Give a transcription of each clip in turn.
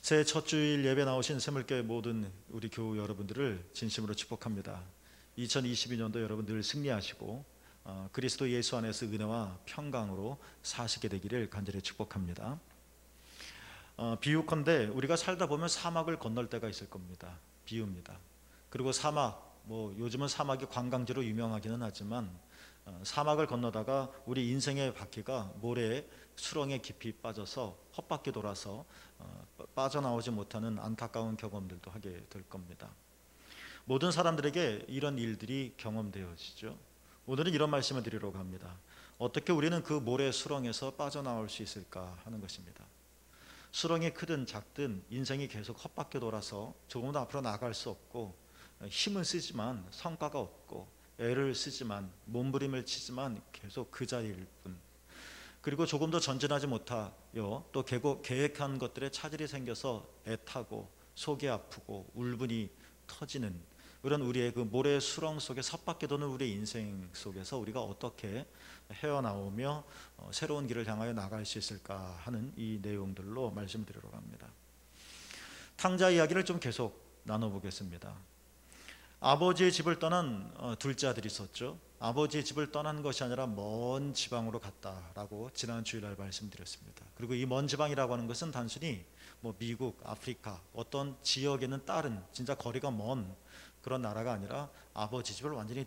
새해 첫 주일 예배 나오신 새물교회 모든 우리 교우 여러분들을 진심으로 축복합니다. 2022년도 여러분 늘 승리하시고 그리스도 예수 안에서 은혜와 평강으로 사시게 되기를 간절히 축복합니다. 비유컨대 우리가 살다 보면 사막을 건널 때가 있을 겁니다. 비유입니다. 그리고 사막, 요즘은 사막이 관광지로 유명하기는 하지만 사막을 건너다가 우리 인생의 바퀴가 모래에 수렁에 깊이 빠져서 헛바퀴 돌아서 빠져나오지 못하는 안타까운 경험들도 하게 될 겁니다. 모든 사람들에게 이런 일들이 경험되어지죠. 오늘은 이런 말씀을 드리려고 합니다. 어떻게 우리는 그 모래 수렁에서 빠져나올 수 있을까 하는 것입니다. 수렁이 크든 작든 인생이 계속 헛바퀴 돌아서 조금 더 앞으로 나갈 수 없고 힘은 쓰지만 성과가 없고 애를 쓰지만 몸부림을 치지만 계속 그 자리일 뿐, 그리고 조금 더 전진하지 못하여 또 계획한 것들에 차질이 생겨서 애타고 속이 아프고 울분이 터지는 그런 우리의 그 모래 수렁 속에 섭밖에 도는 우리의 인생 속에서 우리가 어떻게 헤어나오며 새로운 길을 향하여 나갈 수 있을까 하는 이 내용들로 말씀드리려고 합니다. 탕자 이야기를 좀 계속 나눠보겠습니다. 아버지의 집을 떠난 둘째 아들이 있었죠. 아버지의 집을 떠난 것이 아니라 먼 지방으로 갔다라고 지난 주일날 말씀드렸습니다. 그리고 이 먼 지방이라고 하는 것은 단순히 미국, 아프리카 어떤 지역에는 다른 진짜 거리가 먼 그런 나라가 아니라 아버지 집을 완전히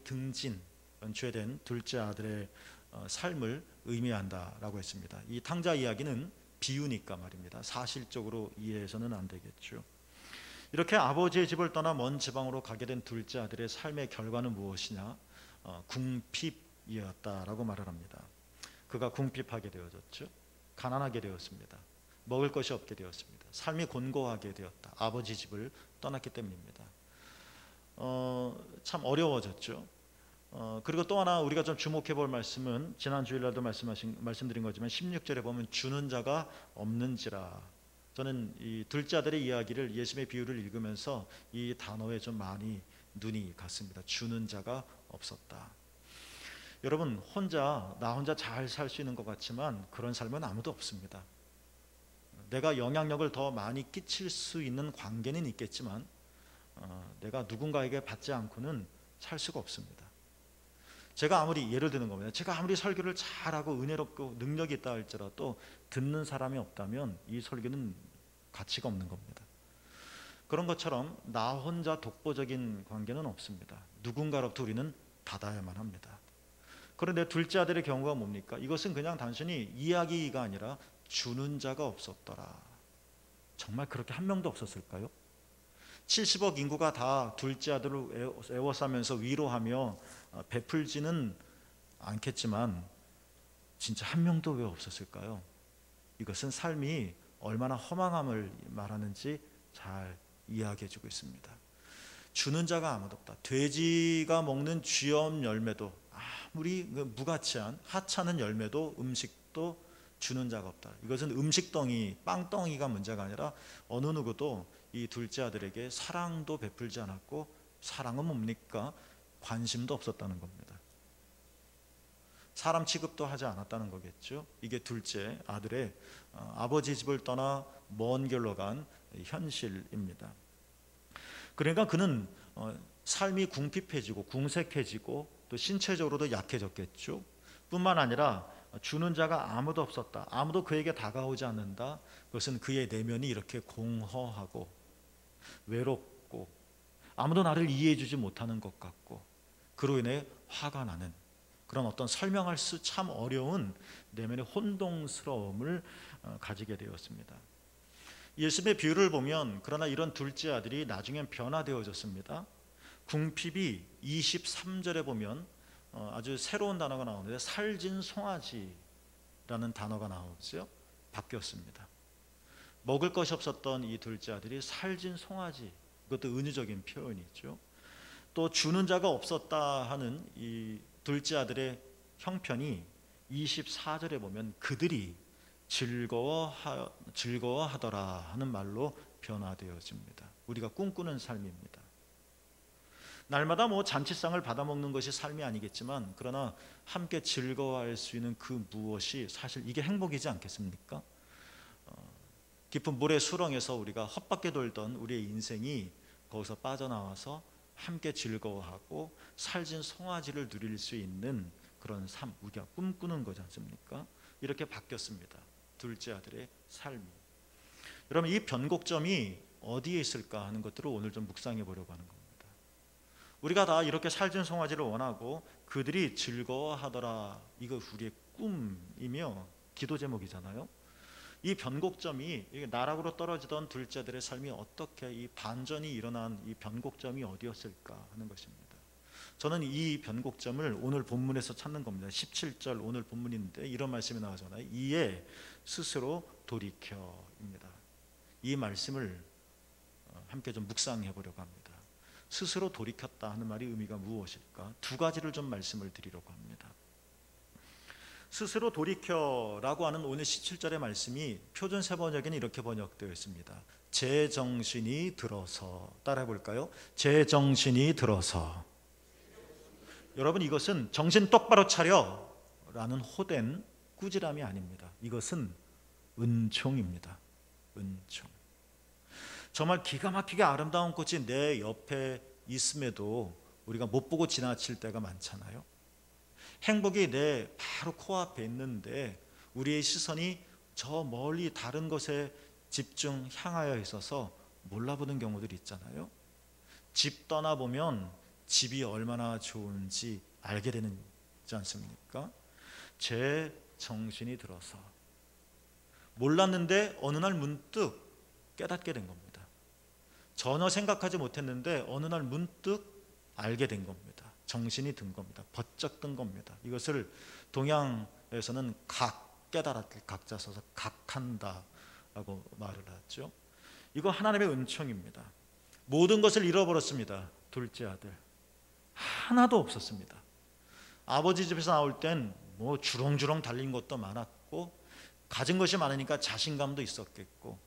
연초된 둘째 아들의 삶을 의미한다라고 했습니다. 이 탕자 이야기는 비유니까 말입니다. 사실적으로 이해해서는 안 되겠죠. 이렇게 아버지의 집을 떠나 먼 지방으로 가게 된 둘째 아들의 삶의 결과는 무엇이냐? 궁핍이었다라고 말을 합니다. 그가 궁핍하게 되어졌죠. 가난하게 되었습니다. 먹을 것이 없게 되었습니다. 삶이 곤고하게 되었다. 아버지 집을 떠났기 때문입니다. 참 어려워졌죠. 그리고 또 하나 우리가 좀 주목해 볼 말씀은 지난 주일날도 말씀드린 거지만 16절에 보면 주는 자가 없는지라. 저는 이 둘째 아들의 이야기를 예수님의 비유를 읽으면서 이 단어에 좀 많이 눈이 갔습니다. 주는 자가 없었다. 여러분, 나 혼자 잘 살 수 있는 것 같지만 그런 삶은 아무도 없습니다. 내가 영향력을 더 많이 끼칠 수 있는 관계는 있겠지만 내가 누군가에게 받지 않고는 살 수가 없습니다. 제가 아무리 예를 드는 겁니다. 제가 아무리 설교를 잘하고 은혜롭고 능력이 있다 할지라도 듣는 사람이 없다면 이 설교는 가치가 없는 겁니다. 그런 것처럼 나 혼자 독보적인 관계는 없습니다. 누군가로부터 우리는 받아야만 합니다. 그런데 둘째 아들의 경우가 뭡니까? 이것은 그냥 단순히 이야기가 아니라 주는 자가 없었더라. 정말 그렇게 한 명도 없었을까요? 70억 인구가 다 둘째 아들을 애워싸면서 위로하며 베풀지는 않겠지만 진짜 한 명도 왜 없었을까요? 이것은 삶이 얼마나 허망함을 말하는지 잘 이야기해주고 있습니다. 주는 자가 아무도 없다. 돼지가 먹는 쥐엄 열매도 아무리 무가치한 하찮은 열매도 음식도 주는 자가 없다. 이것은 음식덩이, 빵덩이가 문제가 아니라 어느 누구도 이 둘째 아들에게 사랑도 베풀지 않았고, 사랑은 뭡니까? 관심도 없었다는 겁니다. 사람 취급도 하지 않았다는 거겠죠. 이게 둘째 아들의 아버지 집을 떠나 먼 길로 간 현실입니다. 그러니까 그는 삶이 궁핍해지고 궁색해지고 또 신체적으로도 약해졌겠죠. 뿐만 아니라 주는 자가 아무도 없었다. 아무도 그에게 다가오지 않는다. 그것은 그의 내면이 이렇게 공허하고 외롭고 아무도 나를 이해해 주지 못하는 것 같고 그로 인해 화가 나는 그런 어떤 설명할 수 참 어려운 내면의 혼동스러움을 가지게 되었습니다. 예수님의 비유를 보면 그러나 이런 둘째 아들이 나중엔 변화되어졌습니다. 궁핍이 23절에 보면 아주 새로운 단어가 나오는데 살진 송아지라는 단어가 나오죠. 바뀌었습니다. 먹을 것이 없었던 이 둘째 아들이 살진 송아지, 그것도 은유적인 표현이죠. 또 주는 자가 없었다 하는 이 둘째 아들의 형편이 24절에 보면 그들이 즐거워하더라 하는 말로 변화되어집니다. 우리가 꿈꾸는 삶입니다. 날마다 잔치상을 받아먹는 것이 삶이 아니겠지만 그러나 함께 즐거워할 수 있는 그 무엇이 사실 이게 행복이지 않겠습니까? 깊은 모래 수렁에서 우리가 헛바퀴 돌던 우리의 인생이 거기서 빠져나와서 함께 즐거워하고 살진 송아지를 누릴 수 있는 그런 삶, 우리가 꿈꾸는 거지 않습니까? 이렇게 바뀌었습니다. 둘째 아들의 삶이. 여러분, 이 변곡점이 어디에 있을까 하는 것들을 오늘 좀 묵상해 보려고 하는 겁니다. 우리가 다 이렇게 살진 송아지를 원하고 그들이 즐거워하더라, 이거 우리의 꿈이며 기도 제목이잖아요. 이 변곡점이, 나락으로 떨어지던 둘째 아들의 삶이 어떻게 이 반전이 일어난 이 변곡점이 어디였을까 하는 것입니다. 저는 이 변곡점을 오늘 본문에서 찾는 겁니다. 17절 오늘 본문인데 이런 말씀이 나오잖아요. 이에 스스로 돌이켜입니다. 이 말씀을 함께 좀 묵상해 보려고 합니다. 스스로 돌이켰다 하는 말이 의미가 무엇일까? 두 가지를 좀 말씀을 드리려고 합니다. 스스로 돌이켜라고 하는 오늘 17절의 말씀이 표준 세번역에는 이렇게 번역되어 있습니다. 제정신이 들어서. 따라해 볼까요? 제정신이 들어서. 여러분, 이것은 정신 똑바로 차려 라는 호된 꾸지람이 아닙니다. 이것은 은총입니다. 은총. 정말 기가 막히게 아름다운 꽃이 내 옆에 있음에도 우리가 못 보고 지나칠 때가 많잖아요. 행복이 내 바로 코앞에 있는데 우리의 시선이 저 멀리 다른 것에 향하여 있어서 몰라보는 경우들이 있잖아요. 집 떠나보면 집이 얼마나 좋은지 알게 되지 않습니까? 제 정신이 들어서 몰랐는데 어느 날 문득 깨닫게 된 겁니다. 전혀 생각하지 못했는데 어느 날 문득 알게 된 겁니다. 정신이 든 겁니다. 번쩍 든 겁니다. 이것을 동양에서는 깨달았을 각자 써서 각한다라고 말을 하죠. 이거 하나님의 은총입니다. 모든 것을 잃어버렸습니다. 둘째 아들 하나도 없었습니다. 아버지 집에서 나올 땐 뭐 주렁주렁 달린 것도 많았고 가진 것이 많으니까 자신감도 있었겠고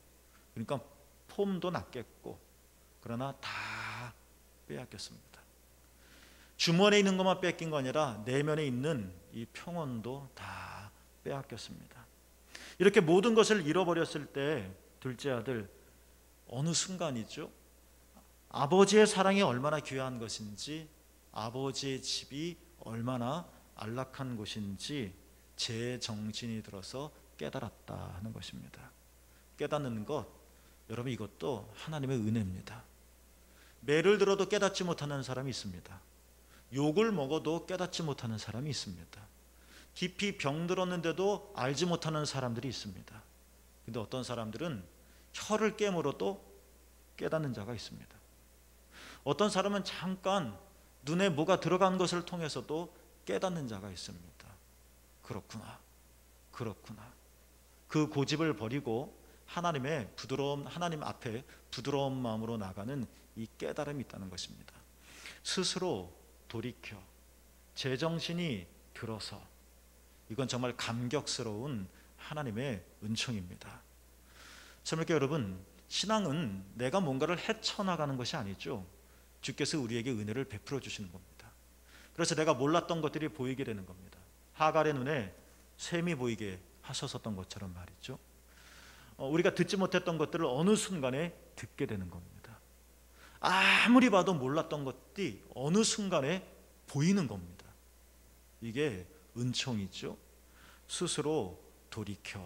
그러니까 폼도 났겠고 그러나 다 빼앗겼습니다. 주머니에 있는 것만 뺏긴 거 아니라 내면에 있는 이 평온도 다 빼앗겼습니다. 이렇게 모든 것을 잃어버렸을 때 둘째 아들 어느 순간이죠? 아버지의 사랑이 얼마나 귀한 것인지 아버지의 집이 얼마나 안락한 곳인지 제 정신이 들어서 깨달았다 하는 것입니다. 깨닫는 것, 여러분 이것도 하나님의 은혜입니다. 매를 들어도 깨닫지 못하는 사람이 있습니다. 욕을 먹어도 깨닫지 못하는 사람이 있습니다. 깊이 병들었는데도 알지 못하는 사람들이 있습니다. 근데 어떤 사람들은 혀를 깨물어도 깨닫는 자가 있습니다. 어떤 사람은 잠깐 눈에 뭐가 들어간 것을 통해서도 깨닫는 자가 있습니다. 그렇구나. 그 고집을 버리고 하나님 앞에 부드러운 마음으로 나가는 이 깨달음이 있다는 것입니다. 스스로 돌이켜 제정신이 들어서 이건 정말 감격스러운 하나님의 은총입니다. 참으로 여러분, 신앙은 내가 뭔가를 헤쳐나가는 것이 아니죠. 주께서 우리에게 은혜를 베풀어 주시는 겁니다. 그래서 내가 몰랐던 것들이 보이게 되는 겁니다. 하갈의 눈에 샘이 보이게 하셨었던 것처럼 말이죠. 우리가 듣지 못했던 것들을 어느 순간에 듣게 되는 겁니다. 아무리 봐도 몰랐던 것들이 어느 순간에 보이는 겁니다. 이게 은총이죠. 스스로 돌이켜.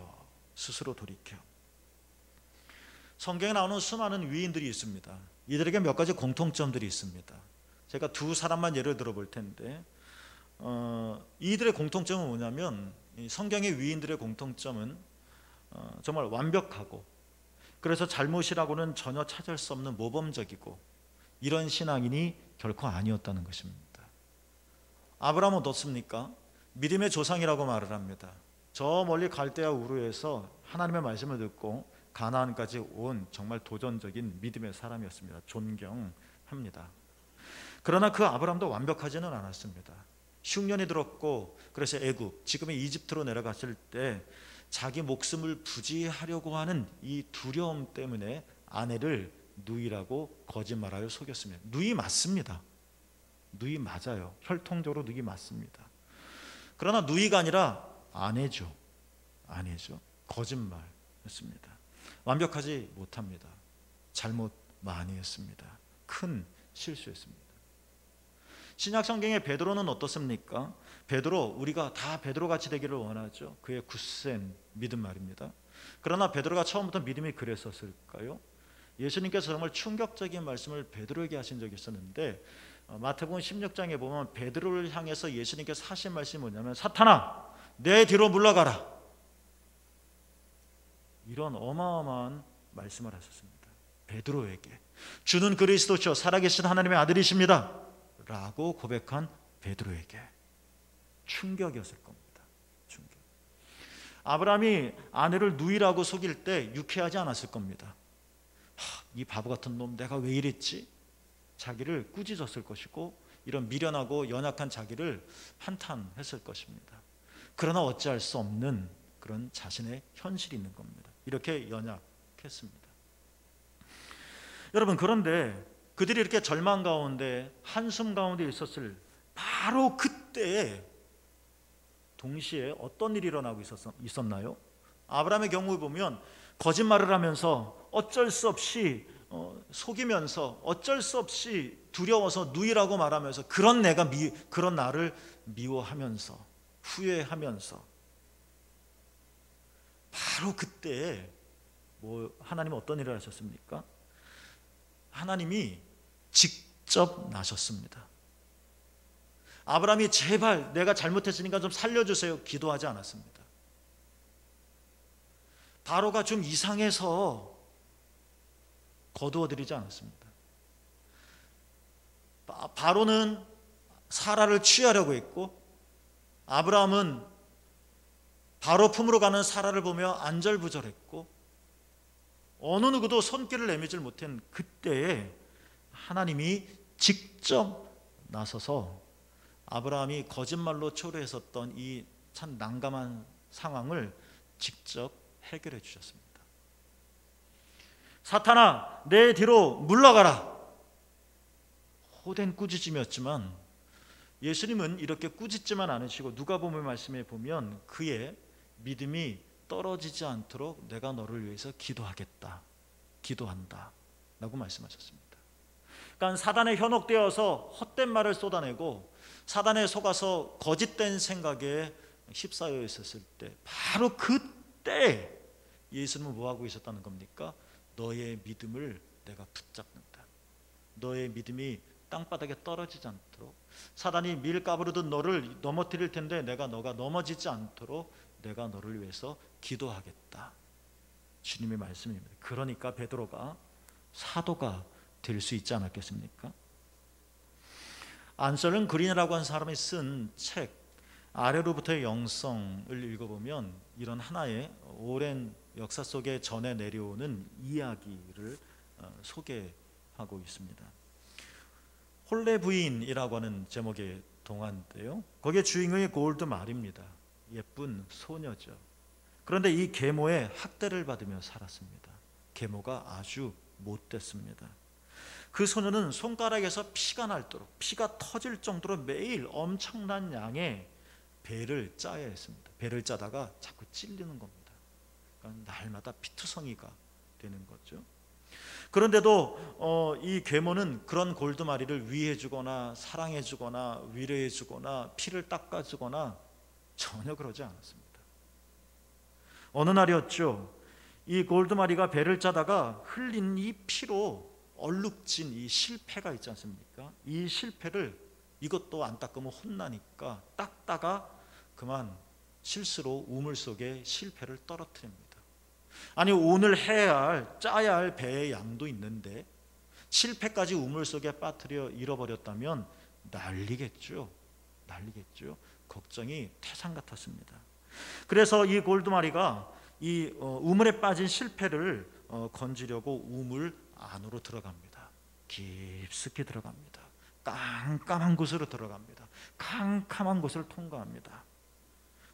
성경에 나오는 수많은 위인들이 있습니다. 이들에게 몇 가지 공통점들이 있습니다. 제가 두 사람만 예를 들어 볼 텐데 이들의 공통점은 뭐냐면 성경의 위인들의 공통점은 정말 완벽하고 그래서 잘못이라고는 전혀 찾을 수 없는 모범적이고 이런 신앙인이 결코 아니었다는 것입니다. 아브라함은 어떻습니까? 믿음의 조상이라고 말을 합니다. 저 멀리 갈대아 우르에서 하나님의 말씀을 듣고 가나안까지 온 정말 도전적인 믿음의 사람이었습니다. 존경합니다. 그러나 그 아브라함도 완벽하지는 않았습니다. 흉년이 들었고 그래서 애굽, 지금의 이집트로 내려갔을 때 자기 목숨을 부지하려고 하는 이 두려움 때문에 아내를 누이라고 거짓말하여 속였습니다. 누이 맞습니다. 누이 맞아요. 혈통적으로 누이 맞습니다. 그러나 누이가 아니라 아내죠. 거짓말했습니다. 완벽하지 못합니다. 잘못 많이 했습니다. 큰 실수했습니다. 신약 성경의 베드로는 어떻습니까? 베드로, 우리가 다 베드로같이 되기를 원하죠. 그의 굳센 믿음 말입니다. 그러나 베드로가 처음부터 믿음이 그랬었을까요? 예수님께서 정말 충격적인 말씀을 베드로에게 하신 적이 있었는데, 마태복음 16장에 보면 베드로를 향해서 예수님께서 하신 말씀이 뭐냐면, 사탄아, 내 뒤로 물러가라. 이런 어마어마한 말씀을 하셨습니다. 베드로에게. 주는 그리스도시요 살아계신 하나님의 아들이십니다 라고 고백한 베드로에게 충격이었을 겁니다. 충격. 아브라함이 아내를 누이라고 속일 때 유쾌하지 않았을 겁니다. 이 바보 같은 놈, 내가 왜 이랬지? 자기를 꾸짖었을 것이고, 이런 미련하고 연약한 자기를 한탄했을 것입니다. 그러나 어찌할 수 없는 그런 자신의 현실이 있는 겁니다. 이렇게 연약했습니다. 여러분, 그런데 그들이 이렇게 절망 가운데, 한숨 가운데 있었을 바로 그때에 동시에 어떤 일이 일어나고 있었나요? 아브라함의 경우에 보면 거짓말을 하면서 어쩔 수 없이 속이면서 어쩔 수 없이 두려워서 누이라고 말하면서 그런 나를 미워하면서 후회하면서, 바로 그때에 하나님은 어떤 일을 하셨습니까? 하나님이 직접 나셨습니다. 아브라함이 제발 내가 잘못했으니까 좀 살려주세요 기도하지 않았습니다. 바로가 좀 이상해서 거두어드리지 않았습니다. 바로는 사라를 취하려고 했고, 아브라함은 바로 품으로 가는 사라를 보며 안절부절했고, 어느 누구도 손길을 내밀지 못한 그때에 하나님이 직접 나서서 아브라함이 거짓말로 초래했었던 이 참 난감한 상황을 직접 해결해 주셨습니다. 사탄아, 내 뒤로 물러가라. 호된 꾸짖음이었지만 예수님은 이렇게 꾸짖지만 않으시고, 누가복음 말씀에 보면 그의 믿음이 떨어지지 않도록 내가 너를 위해서 기도하겠다, 기도한다 라고 말씀하셨습니다. 그러니까 사단에 현혹되어서 헛된 말을 쏟아내고 사단에 속아서 거짓된 생각에 휩싸여 있었을 때, 바로 그때 예수님은 뭐하고 있었다는 겁니까? 너의 믿음을 내가 붙잡는다. 너의 믿음이 땅바닥에 떨어지지 않도록, 사단이 밀가부르듯 너를 넘어뜨릴 텐데 너가 넘어지지 않도록 내가 너를 위해서 기도하겠다. 주님의 말씀입니다. 그러니까 베드로가 사도가 될 수 있지 않았겠습니까? 안셀름 그린이라고 하는 사람이 쓴 책 아래로부터의 영성을 읽어보면 이런 하나의 오랜 역사 속에 전해 내려오는 이야기를 소개하고 있습니다. 홀레 부인이라고 하는 제목의 동화인데요, 거기에 주인공이 골드 마리입니다. 예쁜 소녀죠. 그런데 이 계모의 학대를 받으며 살았습니다. 계모가 아주 못됐습니다. 그 소녀는 손가락에서 피가 날도록, 피가 터질 정도로 매일 엄청난 양의 배를 짜야 했습니다. 배를 짜다가 자꾸 찔리는 겁니다. 그러니까 날마다 피투성이가 되는 거죠. 그런데도 이 계모는 그런 골드마리를 위해주거나 사랑해주거나 위로해주거나 피를 닦아주거나 전혀 그러지 않았습니다. 어느 날이었죠. 이 골드마리가 배를 짜다가 흘린 이 피로 얼룩진 이 실패가 있지 않습니까? 이 실패를, 이것도 안 닦으면 혼나니까 닦다가 그만 실수로 우물 속에 실패를 떨어뜨립니다. 아니, 오늘 짜야 할 배의 양도 있는데 실패까지 우물 속에 빠뜨려 잃어버렸다면 난리겠죠. 걱정이 태산 같았습니다. 그래서 이 골드마리가 이 우물에 빠진 실패를 건지려고 우물 안으로 들어갑니다. 깊숙이 들어갑니다. 깜깜한 곳으로 들어갑니다. 캄캄한 곳을 통과합니다.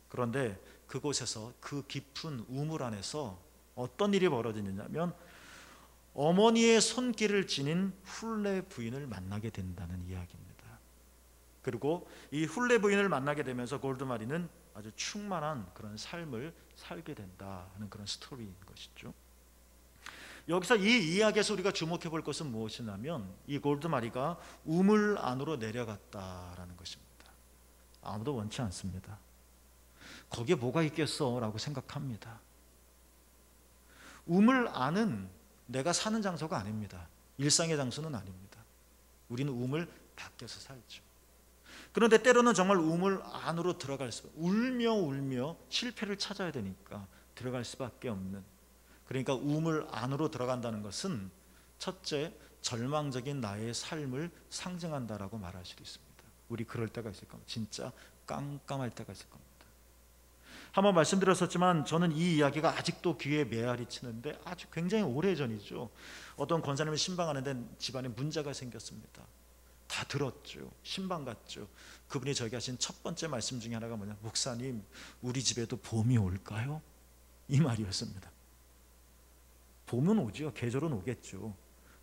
그런데 그곳에서, 그 깊은 우물 안에서 어떤 일이 벌어지냐면 어머니의 손길을 지닌 훌레 부인을 만나게 된다는 이야기입니다. 그리고 이 훌레 부인을 만나게 되면서 골드마리는 아주 충만한 그런 삶을 살게 된다 하는 그런 스토리인 것이죠. 여기서 이 이야기에서 우리가 주목해 볼 것은 무엇이냐면 이 골드마리가 우물 안으로 내려갔다라는 것입니다. 아무도 원치 않습니다. 거기에 뭐가 있겠어 라고 생각합니다. 우물 안은 내가 사는 장소가 아닙니다. 일상의 장소는 아닙니다. 우리는 우물 밖에서 살죠. 그런데 때로는 정말 우물 안으로 들어갈 수, 울며 실패를 찾아야 되니까 들어갈 수밖에 없는, 그러니까 우물 안으로 들어간다는 것은 첫째, 절망적인 나의 삶을 상징한다라고 말할 수도 있습니다. 우리 그럴 때가 있을 겁니다. 진짜 깜깜할 때가 있을 겁니다. 한번 말씀드렸었지만 저는 이 이야기가 아직도 귀에 메아리 치는데 아주 굉장히 오래전이죠. 어떤 권사님을 신방하는데 집안에 문제가 생겼습니다. 다 들었죠. 신방 갔죠. 그분이 저에게 하신 첫 번째 말씀 중에 하나가 뭐냐, 목사님 우리 집에도 봄이 올까요? 이 말이었습니다. 봄은 오죠. 계절은 오겠죠.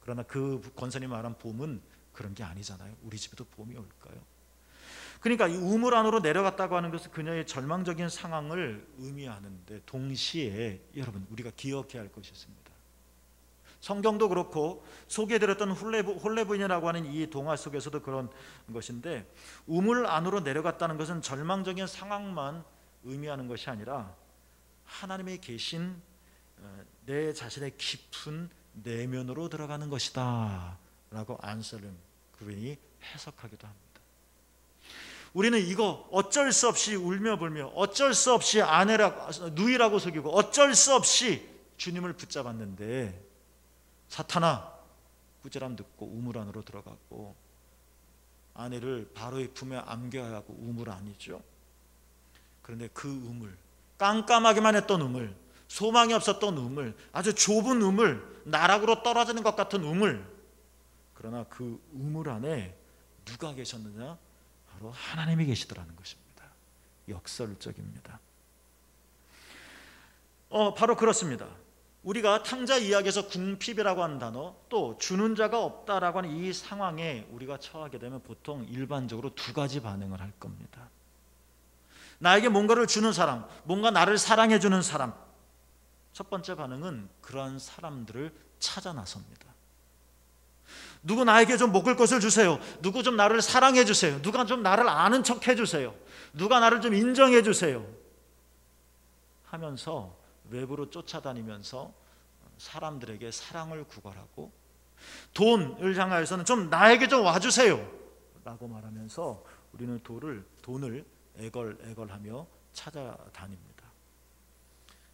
그러나 그 권사님 말한 봄은 그런 게 아니잖아요. 우리 집에도 봄이 올까요? 그러니까 이 우물 안으로 내려갔다고 하는 것은 그녀의 절망적인 상황을 의미하는데 동시에 여러분 우리가 기억해야 할 것이 있습니다. 성경도 그렇고 소개해드렸던 홀레부인이라고 하는 이 동화 속에서도 그런 것인데, 우물 안으로 내려갔다는 것은 절망적인 상황만 의미하는 것이 아니라 하나님의 계신 내 자신의 깊은 내면으로 들어가는 것이다 라고 안셀름 그린이 해석하기도 합니다. 우리는 이거 어쩔 수 없이 울며불며 어쩔 수 없이 누이라고 속이고 어쩔 수 없이 주님을 붙잡았는데 사탄아 꾸지람 듣고 우물 안으로 들어가고 아내를 바로의 품에 안겨야 하고 우물 안이죠. 그런데 그 우물, 깜깜하기만 했던 우물, 소망이 없었던 우물, 아주 좁은 우물, 나락으로 떨어지는 것 같은 우물, 그러나 그 우물 안에 누가 계셨느냐? 바로 하나님이 계시더라는 것입니다. 역설적입니다. 바로 그렇습니다. 우리가 탕자 이야기에서 궁핍이라고 하는 단어, 또 주는 자가 없다라고 하는 이 상황에 우리가 처하게 되면 보통 일반적으로 두 가지 반응을 할 겁니다. 나에게 뭔가를 주는 사람, 뭔가 나를 사랑해 주는 사람, 첫 번째 반응은 그러한 사람들을 찾아 나섭니다. 누구 나에게 좀 먹을 것을 주세요. 누구 좀 나를 사랑해 주세요. 누가 좀 나를 아는 척 해주세요. 누가 나를 좀 인정해 주세요 하면서 외부로 쫓아다니면서 사람들에게 사랑을 구걸하고, 돈을 향하여서는 좀 나에게 좀 와주세요 라고 말하면서 우리는 돈을 애걸애걸하며 찾아다닙니다.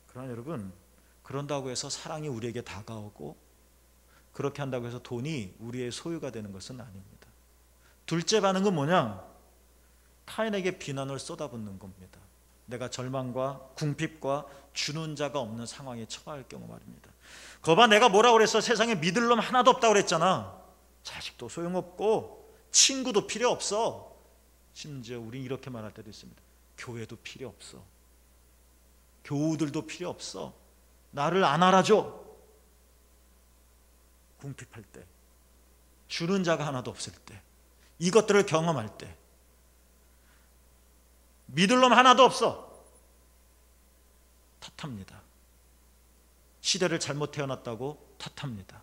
그러나 여러분, 그런다고 해서 사랑이 우리에게 다가오고 그렇게 한다고 해서 돈이 우리의 소유가 되는 것은 아닙니다. 둘째 반응은 뭐냐? 타인에게 비난을 쏟아붓는 겁니다. 내가 절망과 궁핍과 주는 자가 없는 상황에 처할 경우 말입니다. 거봐, 내가 뭐라고 그랬어? 세상에 믿을 놈 하나도 없다고 그랬잖아. 자식도 소용없고 친구도 필요 없어. 심지어 우린 이렇게 말할 때도 있습니다. 교회도 필요 없어. 교우들도 필요 없어. 나를 안 알아줘. 궁핍할 때, 주는 자가 하나도 없을 때, 이것들을 경험할 때 믿을 놈 하나도 없어. 탓합니다. 시대를 잘못 태어났다고 탓합니다.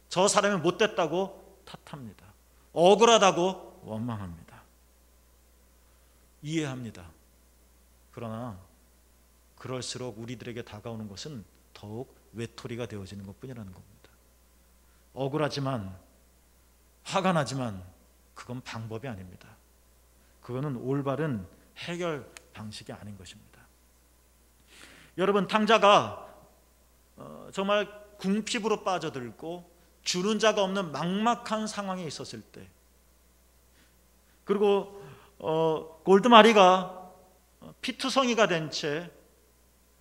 저 사람이 못됐다고 탓합니다. 억울하다고 원망합니다. 이해합니다. 그러나 그럴수록 우리들에게 다가오는 것은 더욱 외톨이가 되어지는 것뿐이라는 겁니다. 억울하지만, 화가 나지만 그건 방법이 아닙니다. 그거는 올바른 해결 방식이 아닌 것입니다. 여러분, 탕자가 정말 궁핍으로 빠져들고 주는 자가 없는 막막한 상황에 있었을 때, 그리고 골드마리가 피투성이가 된 채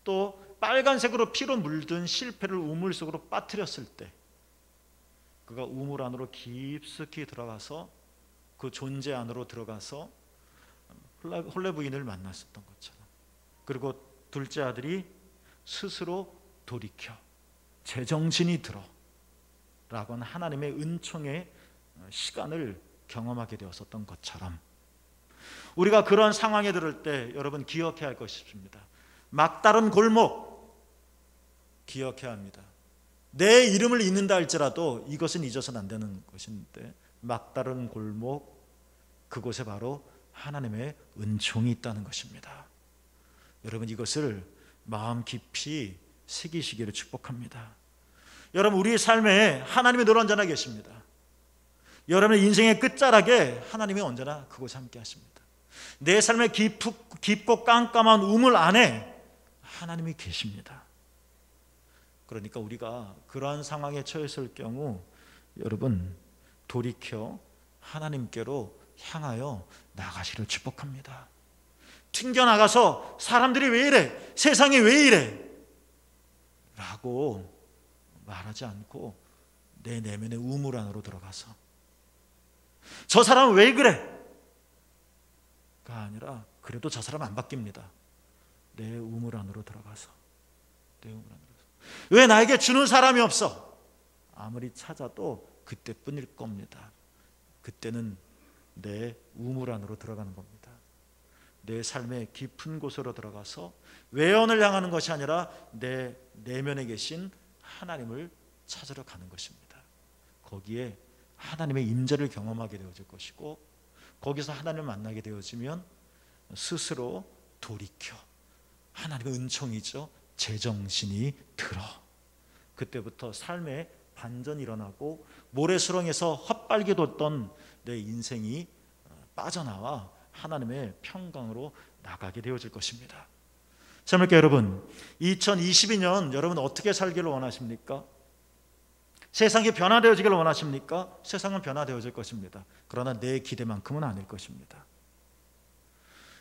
또 빨간색으로 피로 물든 실패를 우물 속으로 빠뜨렸을 때, 그가 우물 안으로 깊숙이 들어가서 그 존재 안으로 들어가서 홀레부인을 만났었던 것처럼, 그리고 둘째 아들이 스스로 돌이켜 제정신이 들어 라고 하는 하나님의 은총의 시간을 경험하게 되었었던 것처럼, 우리가 그런 상황에 들을 때 여러분 기억해야 할 것이 있습니다. 막다른 골목 기억해야 합니다. 내 이름을 잊는다 할지라도 이것은 잊어서는 안 되는 것인데, 막다른 골목, 그곳에 바로 하나님의 은총이 있다는 것입니다. 여러분, 이것을 마음 깊이 새기시기를 축복합니다. 여러분, 우리의 삶에 하나님이 늘 언제나 계십니다. 여러분의 인생의 끝자락에 하나님이 언제나 그곳에 함께 하십니다. 내 삶의 깊고 깜깜한 우물 안에 하나님이 계십니다. 그러니까 우리가 그러한 상황에 처했을 경우 여러분, 돌이켜 하나님께로 향하여 나가시를 축복합니다. 튕겨나가서 사람들이 왜 이래? 세상이 왜 이래? 라고 말하지 않고 내 내면의 우물 안으로 들어가서 저 사람은 왜 그래? 가 아니라 그래도 저 사람 안 바뀝니다. 내 우물 안으로 들어가서 왜 나에게 주는 사람이 없어? 아무리 찾아도 그때뿐일 겁니다. 그때는 내 우물 안으로 들어가는 겁니다. 내 삶의 깊은 곳으로 들어가서 외연을 향하는 것이 아니라 내 내면에 계신 하나님을 찾으러 가는 것입니다. 거기에 하나님의 임재를 경험하게 되어질 것이고, 거기서 하나님을 만나게 되어지면 스스로 돌이켜 하나님의 은총이죠, 제정신이 들어. 그때부터 삶의 반전이 일어나고 모래수렁에서 헛발게 뒀던 내 인생이 빠져나와 하나님의 평강으로 나가게 되어질 것입니다. 자매께 여러분, 2022년 여러분 어떻게 살기를 원하십니까? 세상이 변화되어지기를 원하십니까? 세상은 변화되어질 것입니다. 그러나 내 기대만큼은 아닐 것입니다.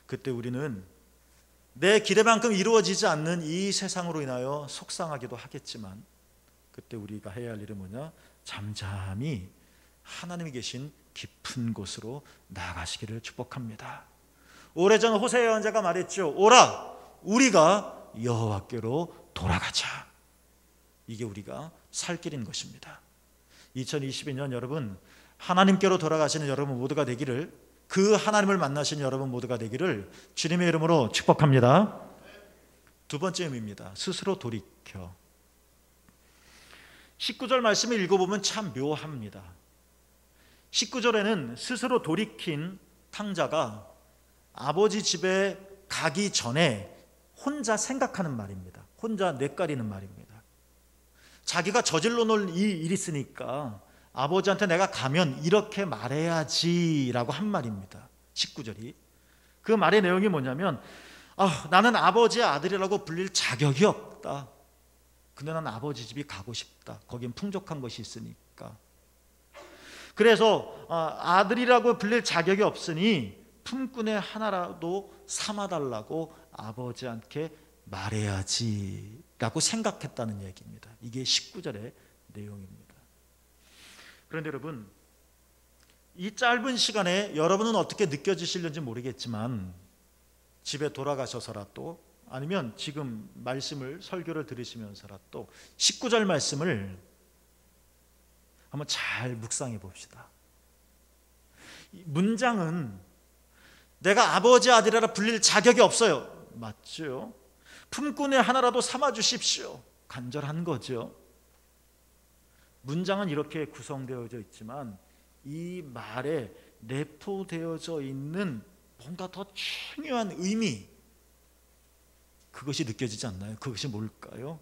그때 우리는 내 기대만큼 이루어지지 않는 이 세상으로 인하여 속상하기도 하겠지만, 그때 우리가 해야 할 일은 뭐냐? 잠잠히 하나님이 계신 깊은 곳으로 나가시기를 축복합니다. 오래전 호세 예언자가 말했죠. 오라, 우리가 여호와께로 돌아가자. 이게 우리가 살 길인 것입니다. 2022년 여러분, 하나님께로 돌아가시는 여러분 모두가 되기를, 그 하나님을 만나시는 여러분 모두가 되기를 주님의 이름으로 축복합니다. 두 번째 의미입니다. 스스로 돌이켜. 19절 말씀을 읽어보면 참 묘합니다. 19절에는 스스로 돌이킨 탕자가 아버지 집에 가기 전에 혼자 생각하는 말입니다. 혼자 뇌까리는 말입니다. 자기가 저질러 놓은 이 일이 있으니까 아버지한테 내가 가면 이렇게 말해야지 라고 한 말입니다. 19절이. 그 말의 내용이 뭐냐면, 나는 아버지의 아들이라고 불릴 자격이 없다. 근데 난 아버지 집이 가고 싶다. 거긴 풍족한 것이 있으니까. 그래서 아들이라고 불릴 자격이 없으니 품꾼의 하나라도 삼아달라고 아버지한테 말해야지 라고 생각했다는 얘기입니다. 이게 19절의 내용입니다. 그런데 여러분, 이 짧은 시간에 여러분은 어떻게 느껴지실는지 모르겠지만, 집에 돌아가셔서라도 아니면 지금 말씀을, 설교를 들으시면서라도 19절 말씀을 한번 잘 묵상해 봅시다. 문장은 내가 아버지 아들이라 불릴 자격이 없어요. 맞죠? 품꾼의 하나라도 삼아 주십시오. 간절한 거죠. 문장은 이렇게 구성되어져 있지만 이 말에 내포되어져 있는 뭔가 더 중요한 의미, 그것이 느껴지지 않나요? 그것이 뭘까요?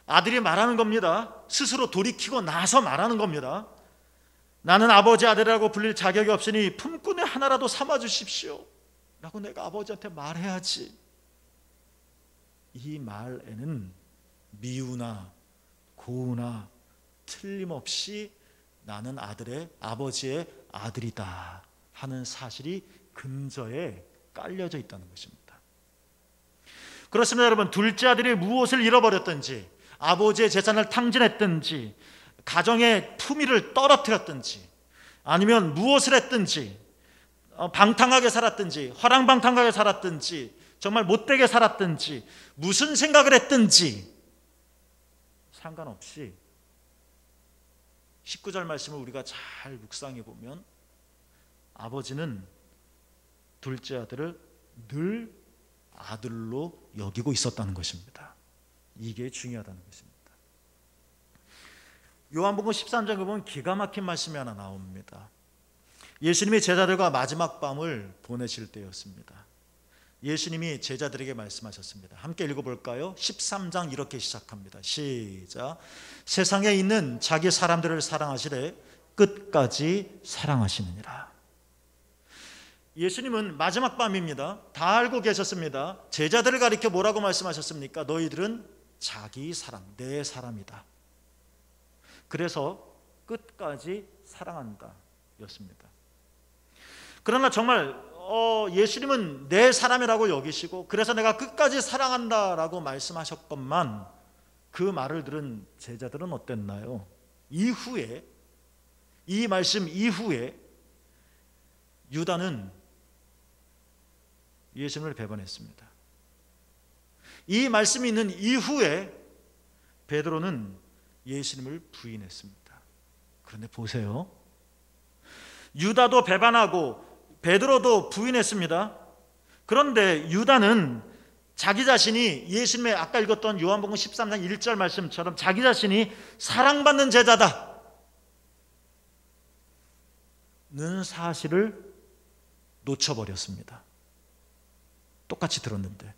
아들이 말하는 겁니다. 스스로 돌이키고 나서 말하는 겁니다. 나는 아버지 아들이라고 불릴 자격이 없으니 품꾼의 하나라도 삼아 주십시오 라고 내가 아버지한테 말해야지. 이 말에는 미우나 고우나 틀림없이 나는 아버지의 아들이다 하는 사실이 근저에 깔려져 있다는 것입니다. 그렇습니다. 여러분, 둘째 아들이 무엇을 잃어버렸든지, 아버지의 재산을 탕진했든지, 가정의 품위를 떨어뜨렸든지, 아니면 무엇을 했든지, 방탕하게 살았든지, 화랑방탕하게 살았든지, 정말 못되게 살았든지, 무슨 생각을 했든지 상관없이 19절 말씀을 우리가 잘 묵상해 보면 아버지는 둘째 아들을 늘 아들로 여기고 있었다는 것입니다. 이게 중요하다는 것입니다. 요한복음 13장에 보면 기가 막힌 말씀이 하나 나옵니다. 예수님이 제자들과 마지막 밤을 보내실 때였습니다. 예수님이 제자들에게 말씀하셨습니다. 함께 읽어볼까요? 13장 이렇게 시작합니다. 시작. 세상에 있는 자기 사람들을 사랑하시되 끝까지 사랑하시느니라. 예수님은 마지막 밤입니다. 다 알고 계셨습니다. 제자들을 가리켜 뭐라고 말씀하셨습니까? 너희들은 자기 사람, 내 사람이다. 그래서 끝까지 사랑한다 였습니다. 그러나 정말 예수님은 내 사람이라고 여기시고 그래서 내가 끝까지 사랑한다라고 말씀하셨건만 그 말을 들은 제자들은 어땠나요? 이후에, 이 말씀 이후에 유다는 예수님을 배반했습니다. 이 말씀이 있는 이후에 베드로는 예수님을 부인했습니다. 그런데 보세요. 유다도 배반하고 베드로도 부인했습니다. 그런데 유다는 자기 자신이 예수님의 아까 읽었던 요한복음 13장 1절 말씀처럼 자기 자신이 사랑받는 제자다는 사실을 놓쳐버렸습니다. 똑같이 들었는데.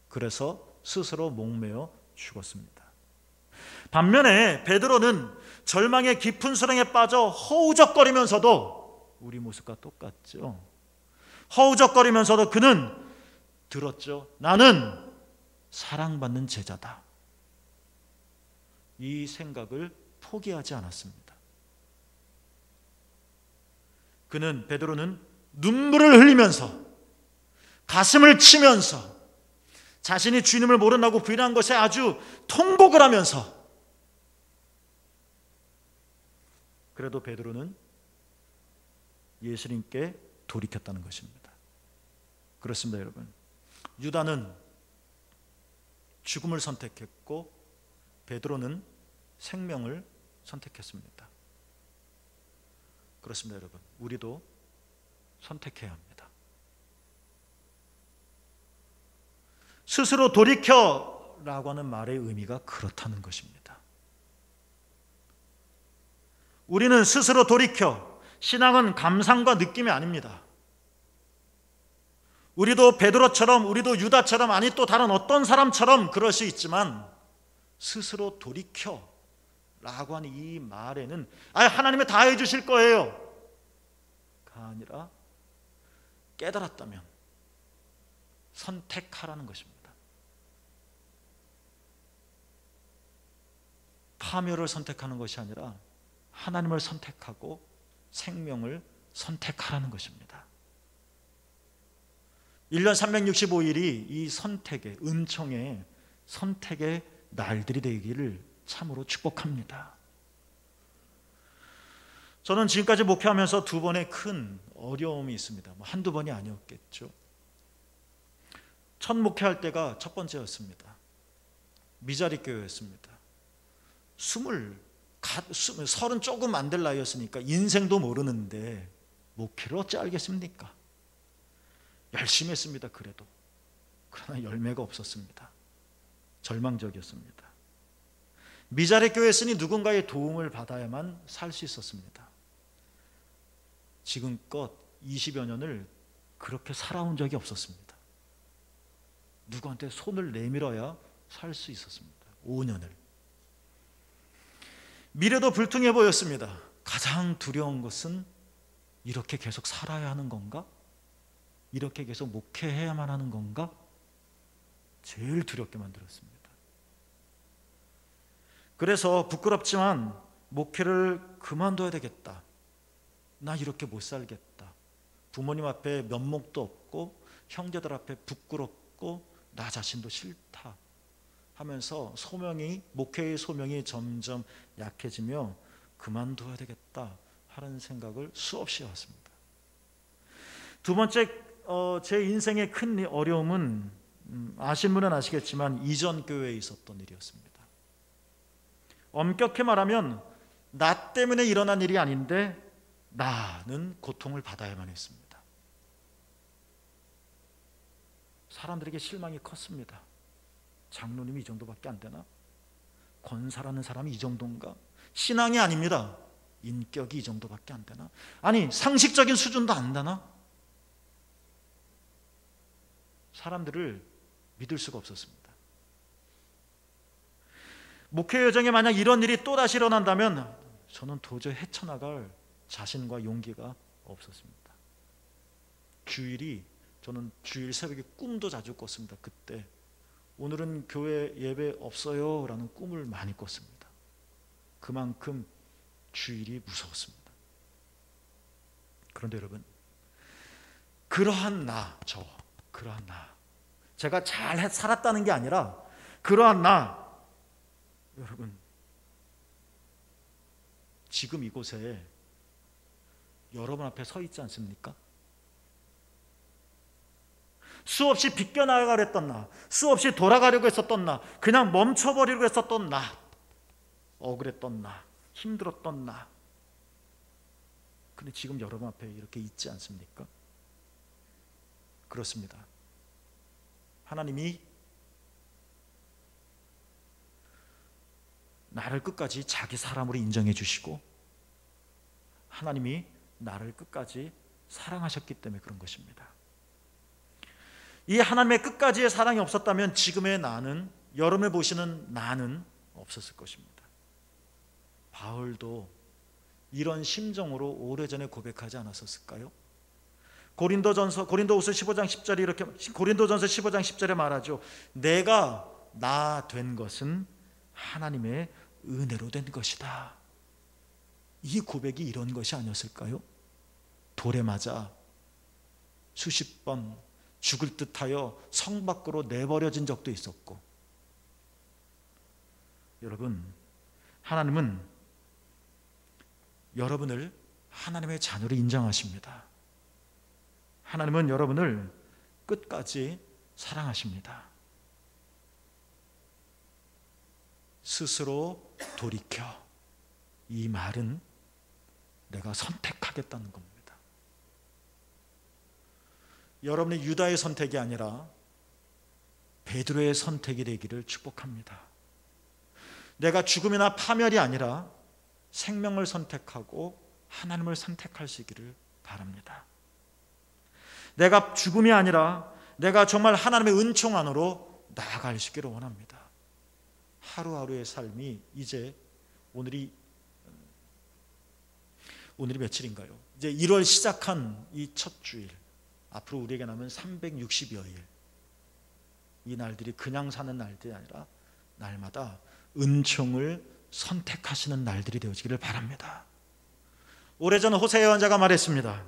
그래서 스스로 목매어 죽었습니다. 반면에 베드로는 절망의 깊은 수렁에 빠져 허우적거리면서도 우리 모습과 똑같죠. 허우적거리면서도 그는 들었죠. 나는 사랑받는 제자다. 이 생각을 포기하지 않았습니다. 베드로는 눈물을 흘리면서 가슴을 치면서 자신이 주님을 모른다고 부인한 것에 아주 통곡을 하면서 그래도 베드로는 예수님께 돌이켰다는 것입니다. 그렇습니다, 여러분. 유다는 죽음을 선택했고 베드로는 생명을 선택했습니다. 그렇습니다, 여러분. 우리도 선택해야 합니다. 스스로 돌이켜라고 하는 말의 의미가 그렇다는 것입니다. 우리는 스스로 돌이켜, 신앙은 감상과 느낌이 아닙니다. 우리도 베드로처럼, 우리도 유다처럼, 아니 또 다른 어떤 사람처럼 그럴 수 있지만 스스로 돌이켜 라고 하는 이 말에는 하나님이 다 해주실 거예요 가 아니라 깨달았다면 선택하라는 것입니다. 파멸을 선택하는 것이 아니라 하나님을 선택하고 생명을 선택하라는 것입니다. 1년 365일이 이 선택의, 은총의 선택의 날들이 되기를 참으로 축복합니다. 저는 지금까지 목회하면서 두 번의 큰 어려움이 있습니다. 한두 번이 아니었겠죠. 첫 목회할 때가 첫 번째였습니다. 미자리 교회였습니다. 30 조금 안 될 나이였으니까 인생도 모르는데 목회를 어찌 알겠습니까? 열심히 했습니다. 그러나 열매가 없었습니다. 절망적이었습니다. 미자리 교회였으니 누군가의 도움을 받아야만 살 수 있었습니다. 지금껏 20여 년을 그렇게 살아온 적이 없었습니다. 누구한테 손을 내밀어야 살 수 있었습니다. 5년을. 미래도 불투명해 보였습니다. 가장 두려운 것은 이렇게 계속 살아야 하는 건가? 이렇게 계속 목회해야만 하는 건가? 제일 두렵게 만들었습니다. 그래서 부끄럽지만 목회를 그만둬야 되겠다. 나 이렇게 못 살겠다. 부모님 앞에 면목도 없고 형제들 앞에 부끄럽고 나 자신도 싫다 하면서 목회의 소명이 점점 약해지며 그만둬야 되겠다 하는 생각을 수없이 해왔습니다. 두 번째 제 인생의 큰 어려움은 아신 분은 아시겠지만 이전 교회에 있었던 일이었습니다. 엄격히 말하면 나 때문에 일어난 일이 아닌데 나는 고통을 받아야만 했습니다. 사람들에게 실망이 컸습니다. 장로님이 이 정도밖에 안 되나? 권사라는 사람이 이 정도인가? 신앙이 아닙니다. 인격이 이 정도밖에 안 되나? 아니, 상식적인 수준도 안 되나? 사람들을 믿을 수가 없었습니다. 목회 여정에 만약 이런 일이 또다시 일어난다면 저는 도저히 헤쳐나갈 자신과 용기가 없었습니다. 저는 주일 새벽에 꿈도 자주 꿨습니다. 그때 오늘은 교회 예배 없어요 라는 꿈을 많이 꿨습니다. 그만큼 주일이 무서웠습니다. 그런데 여러분, 그러한 제가 잘 살았다는 게 아니라 그러한 여러분, 지금 이곳에 여러분 앞에 서 있지 않습니까? 수없이 비껴나가려 했던 수없이 돌아가려고 했었던 그냥 멈춰버리려고 했었던 억울했던 힘들었던 근데 지금 여러분 앞에 이렇게 있지 않습니까? 그렇습니다. 하나님이 나를 끝까지 자기 사람으로 인정해 주시고 하나님이 나를 끝까지 사랑하셨기 때문에 그런 것입니다. 이 하나님의 끝까지의 사랑이 없었다면 지금의 나는, 여러분을 보시는 나는 없었을 것입니다. 바울도 이런 심정으로 오래전에 고백하지 않았었을까요? 고린도전서 15장 10절에 이렇게, 고린도전서 15장 10절에 말하죠. 내가 나 된 것은 하나님의 은혜로 된 것이다. 이 고백이 이런 것이 아니었을까요? 돌에 맞아 수십 번 죽을 듯하여 성 밖으로 내버려진 적도 있었고, 여러분, 하나님은 여러분을 하나님의 자녀로 인정하십니다. 하나님은 여러분을 끝까지 사랑하십니다. 스스로 돌이켜, 이 말은 내가 선택하겠다는 겁니다. 여러분의 유다의 선택이 아니라 베드로의 선택이 되기를 축복합니다. 내가 죽음이나 파멸이 아니라 생명을 선택하고 하나님을 선택할 수 있기를 바랍니다. 내가 죽음이 아니라 내가 정말 하나님의 은총 안으로 나아갈 수 있기를 원합니다. 하루하루의 삶이 이제 오늘이 며칠인가요? 이제 1월 시작한 이 첫 주일, 앞으로 우리에게 남은 360여일, 이 날들이 그냥 사는 날들이 아니라 날마다 은총을 선택하시는 날들이 되어지기를 바랍니다. 오래전 호세 예언자가 말했습니다.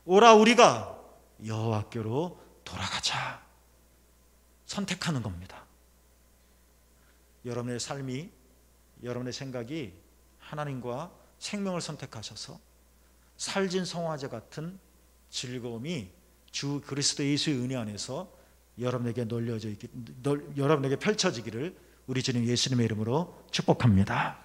오라 우리가 여호와께로 돌아가자. 선택하는 겁니다. 여러분의 삶이, 여러분의 생각이 하나님과 생명을 선택하셔서 살진 성화제 같은 즐거움이 주 그리스도 예수의 은혜 안에서 여러분에게 펼쳐지기를 우리 주님 예수님의 이름으로 축복합니다.